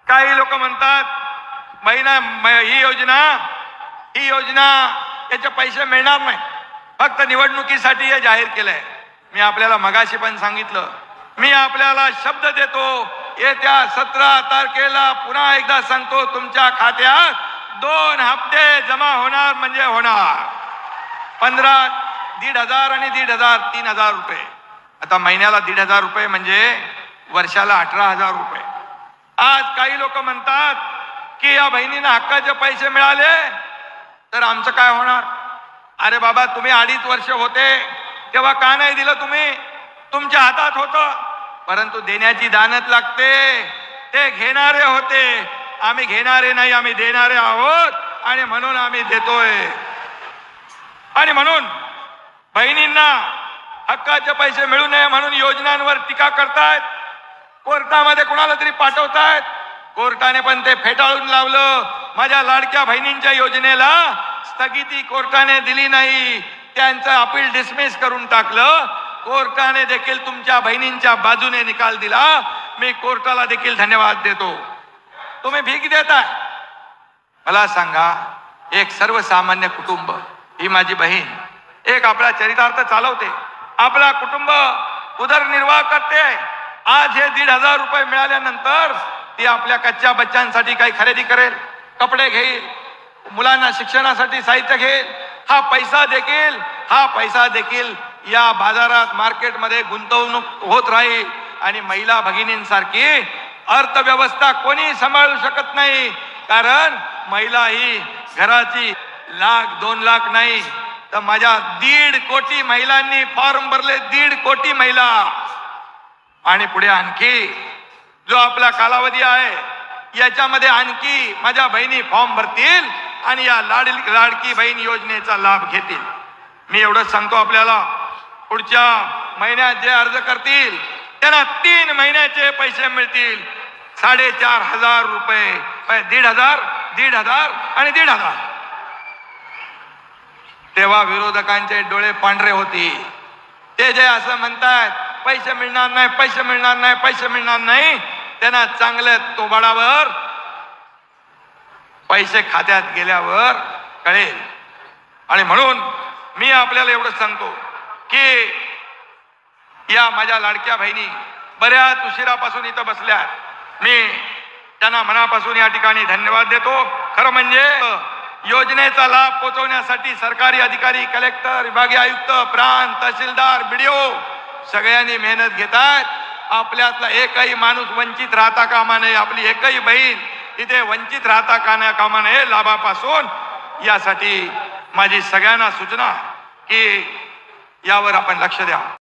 काही लोक म्हणतात ही योजना याचे पैसे मिळणार नाही, फक्त निवडणुकीसाठी हे जाहीर केलंय। मी आपल्याला मगाशी पण सांगितलं, मी आपल्याला शब्द देतो, येत्या 17 तारखेला पुन्हा एकदा सांगतो, तुमच्या खात्यात 2 हप्ते जमा होणार म्हणजे होणार। 15, 1,500 आणि 1,500, 3,000 रुपये। आता महिन्याला 1,500 रुपये म्हणजे वर्षाला 18,000 रुपये। आज काही लोक म्हणतात की या बहिणींना हक्काचे पैसे मिळाले तर आमचं काय होणार? अरे बाबा, तुम्ही 2.5 वर्ष होते तेव्हा का नाही दिलं? तुमच्या हातात होतं, परंतु देण्याची दानत लागते। ते घेणारे होते, आम्ही घेणारे नाही, आम्ही देणारे आहोत, आणि म्हणून आम्ही देतोय। आणि म्हणून बहिणींना हक्काचे पैसे मिळू नये म्हणून योजनांवर टीका करतायत, कोर्टामध्ये कोणाला तरी पाठवतायत। कोर्टाने पण ते फेटाळून लावलं। माझ्या लाडक्या बहिणींच्या योजनेला स्थगिती कोर्टाने दिली नाही, त्यांचं अपील डिसमिस करून टाकलं। कोर्टाने देखील तुमच्या बहिणींच्या बाजूने निकाल दिला। मी कोर्टाला देखील धन्यवाद देतो। तुम्ही भीक देताय। मला सांगा, एक सर्वसामान्य कुटुंब, ही माझी बहीण एक आपला चरितार्थ चालवते, आपला कुटुंब उदरनिर्वाह करते। आज हे 1,500 रुपये मिळाल्यानंतर ती आपल्या कच्च्या बच्चांसाठी काही खरेदी करेल, कपडे घेईल, मुलांना शिक्षणासाठी साहित्य घेईल। हा पैसा देखील या बाजारात, मार्केटमध्ये गुंतवणूक होत राहील। आणि महिला भगिनींसारखी अर्थव्यवस्था कोणी सांभाळू शकत नाही, कारण महिला ही घराची 1,00,000-2 लाख नाही, तर माझ्या 1.5 कोटी महिलांनी फॉर्म भरले, 1.5 कोटी महिला। आणि पुढे आणखी जो आपला कालावधी आहे याच्यामध्ये आणखी माझ्या बहिणी फॉर्म भरतील आणि या लाडकी बहीण योजनेचा लाभ घेतील। मी एवढंच सांगतो आपल्याला, पुढच्या महिन्यात जे अर्ज करतील त्यांना 3 महिन्याचे पैसे मिळतील। 4,500 रुपये, 1,500, 1,500 आणि 1,500। तेव्हा विरोधकांचे डोळे पांढरे होतील। ते जे असं म्हणतात पैसे मिळणार नाही, पैसे मिळणार नाही, पैसे मिळणार नाही, त्यांना चांगल्या तोबाडावर पैसे खात्यात गेल्यावर कळेल। आणि म्हणून मी आपल्याला एवढंच सांगतो की या माझ्या लाडक्या बहिणी बऱ्याच उशिरापासून इथं बसल्या, मी त्यांना मनापासून या ठिकाणी धन्यवाद देतो। खरं म्हणजे योजनेचा लाभ पोहोचवण्यासाठी सरकारी अधिकारी, कलेक्टर, विभागीय आयुक्त, प्रांत, तहसीलदार, BDO सगळ्यांनी मेहनत घेतात। आपल्यातला एकही माणूस वंचित राहता कामा नये, आपली एकही बहीण तिथे वंचित राहता कामा नये लाभापासून। यासाठी माझी सगळ्यांना सूचना की यावर आपण लक्ष द्या।